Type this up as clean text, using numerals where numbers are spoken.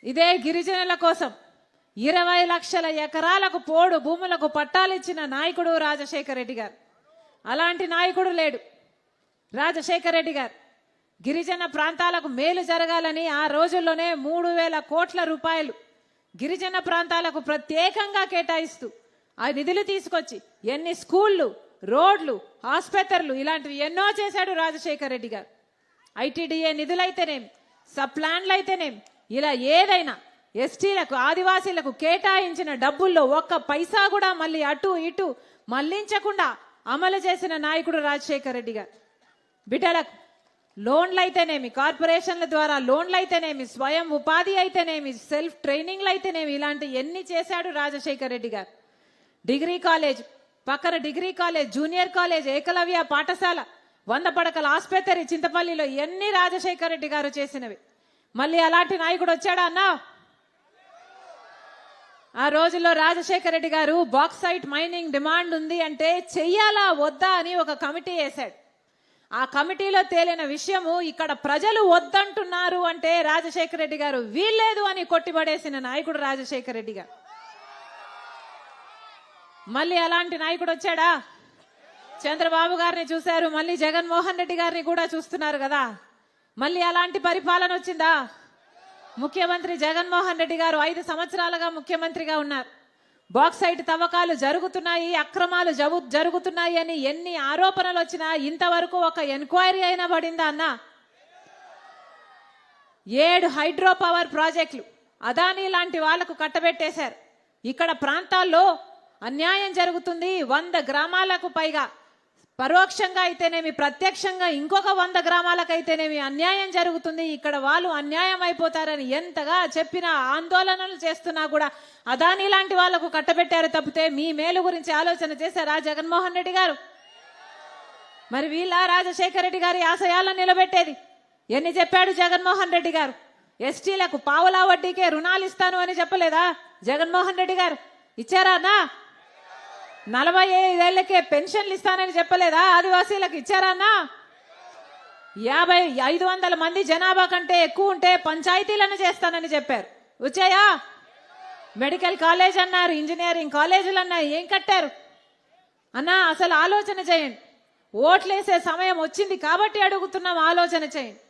ఇదే గిరిజనుల కోసం 20 లక్షల ఎకరాలకు పోడు భూములకు పట్టాలిచ్చిన నాయకుడు రాజశేఖర రెడ్డి గారు. అలాంటి నాయకుడు లేడు రాజశేఖర రెడ్డి గారు. గిరిజన ప్రాంతాలకు మేలు జరగాలని ఆ రోజుల్లోనే 3,000 కోట్ల రూపాయలు గిరిజన ప్రాంతాలకు ప్రత్యేకంగా కేటాయిస్తూ ఆ నిధులు తీసుకొచ్చి ఎన్ని స్కూళ్ళు, రోడ్లు, ఆసుపత్రులు ఇలాంటివి ఎన్నో చేశాడు రాజశేఖర రెడ్డి గారు. ఐటీడీఏ నిధులైతేనేమి, సబ్ ప్లాన్లు అయితేనేమి, ఇలా ఏదైనా ఎస్టీలకు, ఆదివాసీలకు కేటాయించిన డబ్బుల్లో ఒక్క పైసా కూడా మళ్ళీ అటు ఇటు మళ్లించకుండా అమలు చేసిన నాయకుడు రాజశేఖర రెడ్డి గారు. బిడ్డలకు లోన్లు అయితేనేమి, కార్పొరేషన్ల ద్వారా లోన్లు అయితేనేమి, స్వయం ఉపాధి అయితేనేమి, సెల్ఫ్ ట్రైనింగ్లు అయితేనేమి, ఇలాంటి ఎన్ని చేశాడు రాజశేఖర రెడ్డి గారు. డిగ్రీ కాలేజ్, పక్కన degree college, junior college, Ekalavya పాఠశాల, 100 పడకల ఆసుపత్రి చింతపల్లిలో ఎన్ని రాజశేఖర రెడ్డి గారు చేసినవి. మళ్ళీ అలాంటి నాయకుడు వచ్చాడా అన్నా? ఆ రోజుల్లో రాజశేఖర రెడ్డి గారు బాక్సైట్ మైనింగ్ డిమాండ్ ఉంది అంటే చెయ్యాలా వద్దా అని ఒక కమిటీ వేశాడు. ఆ కమిటీలో తేలిన విషయము ఇక్కడ ప్రజలు వద్దంటున్నారు అంటే రాజశేఖర రెడ్డి గారు వీల్లేదు అని కొట్టిపడేసిన నాయకుడు రాజశేఖర రెడ్డి గారు. మళ్ళీ అలాంటి నాయకుడు వచ్చాడా? చంద్రబాబు గారిని చూశారు, మళ్ళీ జగన్మోహన్ రెడ్డి గారిని కూడా చూస్తున్నారు కదా. మళ్ళీ అలాంటి పరిపాలన వచ్చిందా? ముఖ్యమంత్రి జగన్మోహన్ రెడ్డి గారు 5 సంవత్సరాలుగా ముఖ్యమంత్రిగా ఉన్నారు. బాక్సైట్ తవ్వకాలు జరుగుతున్నాయి, అక్రమాలు జరుగుతున్నాయి అని ఎన్ని ఆరోపణలు వచ్చినా ఇంతవరకు ఒక ఎంక్వైరీ అయినా పడిందా అన్నా? 7 హైడ్రో పవర్ ప్రాజెక్టులు అదానీ లాంటి వాళ్లకు కట్టబెట్టేశారు. ఇక్కడ ప్రాంతాల్లో అన్యాయం జరుగుతుంది. 100 గ్రామాలకు పైగా పరోక్షంగా అయితేనేమి, ప్రత్యక్షంగా ఇంకొక 100 గ్రామాలకైతేనేమి అన్యాయం జరుగుతుంది. ఇక్కడ వాళ్ళు అన్యాయం అయిపోతారని ఎంతగా చెప్పినా, ఆందోళనలు చేస్తున్నా కూడా అదానీ లాంటి వాళ్లకు కట్టబెట్టారు తప్పితే మీ మేలు గురించి ఆలోచన చేశారా జగన్మోహన్ రెడ్డి గారు? మరి వీళ్ళ రాజశేఖర రెడ్డి గారి ఆశయాలను నిలబెట్టేది? ఎన్ని చెప్పాడు జగన్మోహన్ రెడ్డి గారు? ఎస్టీలకు పావులా వడ్డీకే రుణాలు ఇస్తాను అని చెప్పలేదా జగన్మోహన్ రెడ్డి గారు? ఇచ్చారా అన్నా? 45 ఏళ్లకే పెన్షన్లు ఇస్తానని చెప్పలేదా ఆదివాసీలకు? ఇచ్చారా అన్నా? 500 మంది జనాభా కంటే ఎక్కువ ఉంటే పంచాయతీలను చేస్తానని చెప్పారు. వచ్చాయా? మెడికల్ కాలేజ్ అన్నారు, ఇంజనీరింగ్ కాలేజీలు అన్నారు, ఏం కట్టారు అన్నా? అసలు ఆలోచన చేయండి. ఓట్లేసే సమయం వచ్చింది కాబట్టి అడుగుతున్నాం, ఆలోచన చేయండి.